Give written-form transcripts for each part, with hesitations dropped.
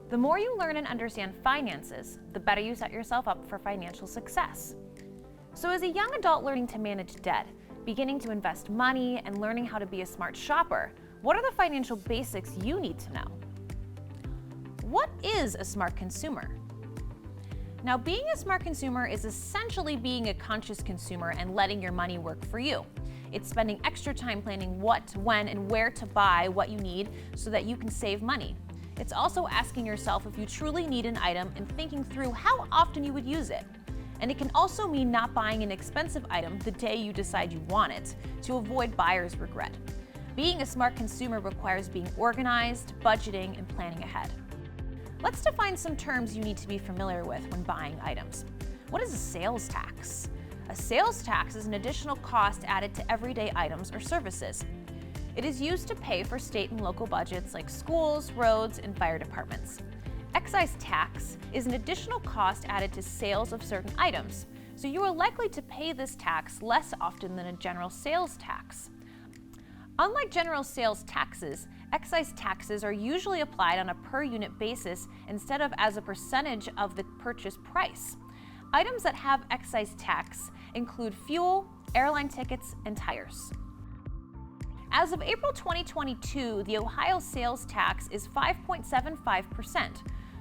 The more you learn and understand finances, the better you set yourself up for financial success. So as a young adult learning to manage debt, beginning to invest money, and learning how to be a smart shopper, what are the financial basics you need to know? What is a smart consumer? Now, being a smart consumer is essentially being a conscious consumer and letting your money work for you. It's spending extra time planning what, when, and where to buy what you need so that you can save money. It's also asking yourself if you truly need an item and thinking through how often you would use it. And it can also mean not buying an expensive item the day you decide you want it to avoid buyer's regret. Being a smart consumer requires being organized, budgeting, and planning ahead. Let's define some terms you need to be familiar with when buying items. What is a sales tax? A sales tax is an additional cost added to everyday items or services. It is used to pay for state and local budgets like schools, roads, and fire departments. Excise tax is an additional cost added to sales of certain items, so you are likely to pay this tax less often than a general sales tax. Unlike general sales taxes, excise taxes are usually applied on a per unit basis instead of as a percentage of the purchase price. Items that have excise tax include fuel, airline tickets, and tires. As of April 2022, the Ohio sales tax is 5.75%.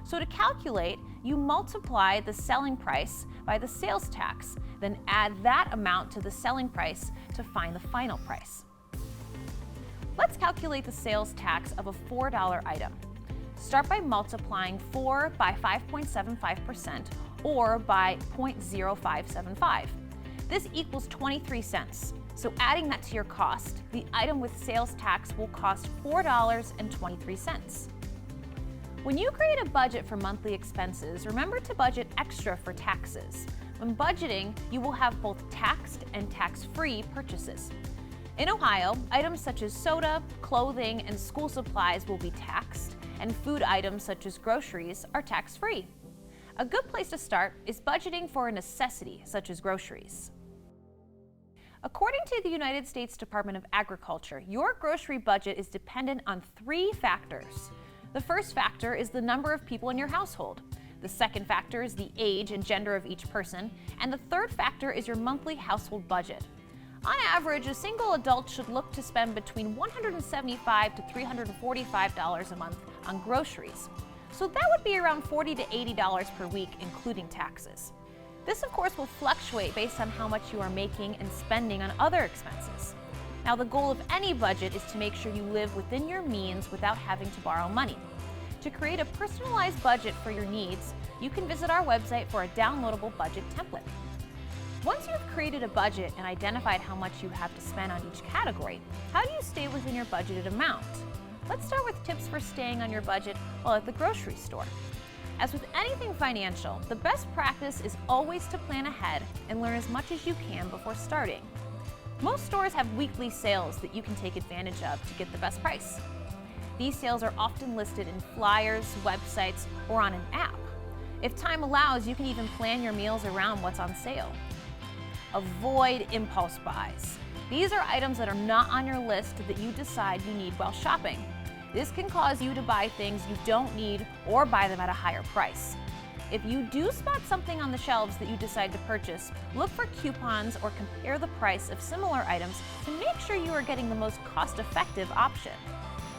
So to calculate, you multiply the selling price by the sales tax, then add that amount to the selling price to find the final price. Let's calculate the sales tax of a $4 item. Start by multiplying 4 by 5.75% or by 0.0575. This equals 23 cents. So adding that to your cost, the item with sales tax will cost $4.23. When you create a budget for monthly expenses, remember to budget extra for taxes. When budgeting, you will have both taxed and tax-free purchases. In Ohio, items such as soda, clothing, and school supplies will be taxed, and food items such as groceries are tax-free. A good place to start is budgeting for a necessity such as groceries. According to the United States Department of Agriculture, your grocery budget is dependent on 3 factors. The first factor is the number of people in your household. The second factor is the age and gender of each person. And the third factor is your monthly household budget. On average, a single adult should look to spend between $175 to $345 a month on groceries. So that would be around $40 to $80 per week, including taxes. This, of course, will fluctuate based on how much you are making and spending on other expenses. Now, the goal of any budget is to make sure you live within your means without having to borrow money. To create a personalized budget for your needs, you can visit our website for a downloadable budget template. Once you've created a budget and identified how much you have to spend on each category, how do you stay within your budgeted amount? Let's start with tips for staying on your budget while at the grocery store. As with anything financial, the best practice is always to plan ahead and learn as much as you can before starting. Most stores have weekly sales that you can take advantage of to get the best price. These sales are often listed in flyers, websites, or on an app. If time allows, you can even plan your meals around what's on sale. Avoid impulse buys. These are items that are not on your list that you decide you need while shopping. This can cause you to buy things you don't need or buy them at a higher price. If you do spot something on the shelves that you decide to purchase, look for coupons or compare the price of similar items to make sure you are getting the most cost-effective option.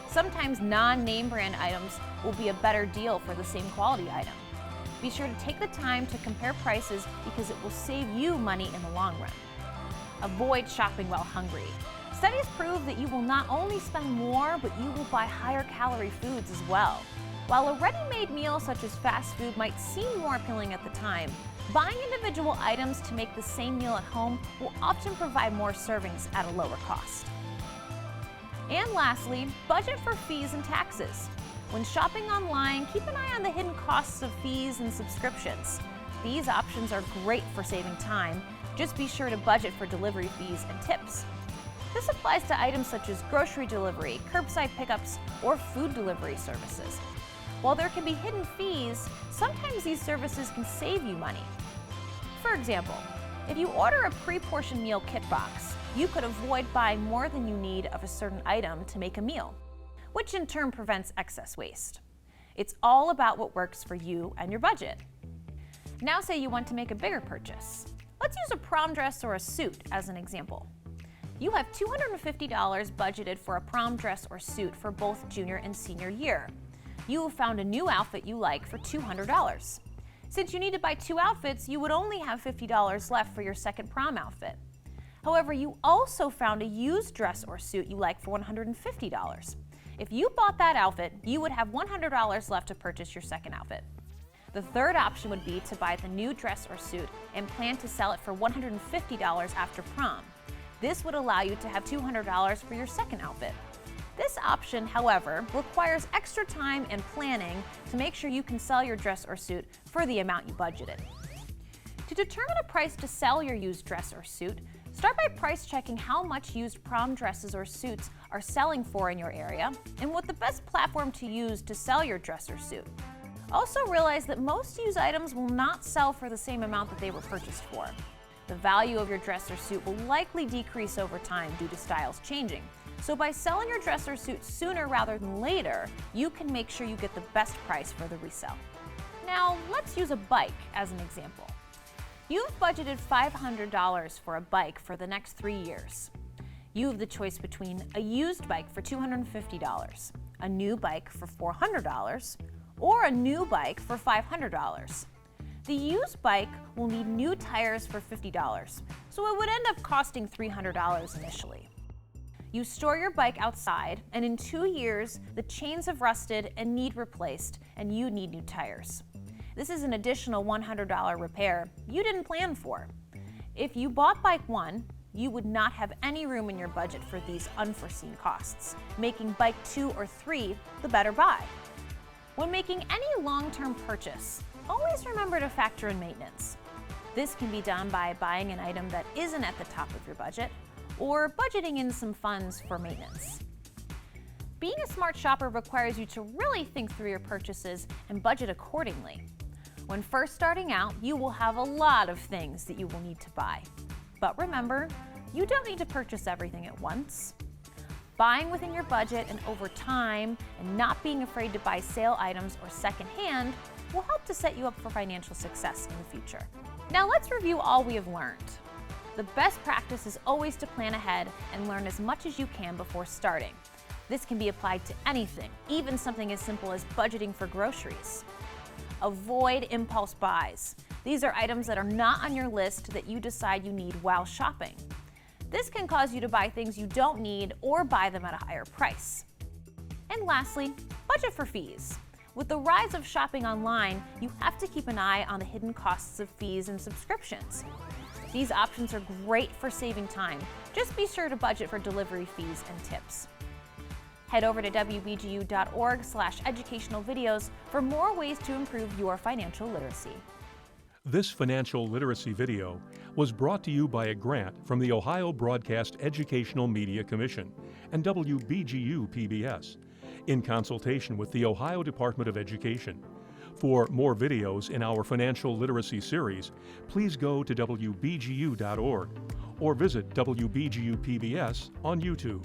Sometimes non-name brand items will be a better deal for the same quality item. Be sure to take the time to compare prices because it will save you money in the long run. Avoid shopping while hungry. Studies prove that you will not only spend more, but you will buy higher calorie foods as well. While a ready-made meal such as fast food might seem more appealing at the time, buying individual items to make the same meal at home will often provide more servings at a lower cost. And lastly, budget for fees and taxes. When shopping online, keep an eye on the hidden costs of fees and subscriptions. These options are great for saving time. Just be sure to budget for delivery fees and tips. This applies to items such as grocery delivery, curbside pickups, or food delivery services. While there can be hidden fees, sometimes these services can save you money. For example, if you order a pre-portioned meal kit box, you could avoid buying more than you need of a certain item to make a meal, which in turn prevents excess waste. It's all about what works for you and your budget. Now say you want to make a bigger purchase. Let's use a prom dress or a suit as an example. You have $250 budgeted for a prom dress or suit for both junior and senior year. You have found a new outfit you like for $200. Since you need to buy 2 outfits, you would only have $50 left for your second prom outfit. However, you also found a used dress or suit you like for $150. If you bought that outfit, you would have $100 left to purchase your second outfit. The third option would be to buy the new dress or suit and plan to sell it for $150 after prom. This would allow you to have $200 for your second outfit. This option, however, requires extra time and planning to make sure you can sell your dress or suit for the amount you budgeted. To determine a price to sell your used dress or suit, start by price checking how much used prom dresses or suits are selling for in your area and what the best platform to use to sell your dress or suit. Also realize that most used items will not sell for the same amount that they were purchased for. The value of your dress or suit will likely decrease over time due to styles changing. So by selling your dress or suit sooner rather than later, you can make sure you get the best price for the resale. Now, let's use a bike as an example. You've budgeted $500 for a bike for the next 3 years. You have the choice between a used bike for $250, a new bike for $400, or a new bike for $500. The used bike will need new tires for $50, so it would end up costing $300 initially. You store your bike outside, and in 2 years, the chains have rusted and need replaced, and you need new tires. This is an additional $100 repair you didn't plan for. If you bought bike 1, you would not have any room in your budget for these unforeseen costs, making bike 2 or 3 the better buy. When making any long-term purchase, always remember to factor in maintenance. This can be done by buying an item that isn't at the top of your budget, or budgeting in some funds for maintenance. Being a smart shopper requires you to really think through your purchases and budget accordingly. When first starting out, you will have a lot of things that you will need to buy. But remember, you don't need to purchase everything at once. Buying within your budget and over time, and not being afraid to buy sale items or secondhand will help to set you up for financial success in the future. Now let's review all we have learned. The best practice is always to plan ahead and learn as much as you can before starting. This can be applied to anything, even something as simple as budgeting for groceries. Avoid impulse buys. These are items that are not on your list that you decide you need while shopping. This can cause you to buy things you don't need or buy them at a higher price. And lastly, budget for fees. With the rise of shopping online, you have to keep an eye on the hidden costs of fees and subscriptions. These options are great for saving time. Just be sure to budget for delivery fees and tips. Head over to wbgu.org/educational videos for more ways to improve your financial literacy. This financial literacy video was brought to you by a grant from the Ohio Broadcast Educational Media Commission and WBGU PBS in consultation with the Ohio Department of Education. For more videos in our financial literacy series, please go to wbgu.org or visit WBGU PBS on YouTube.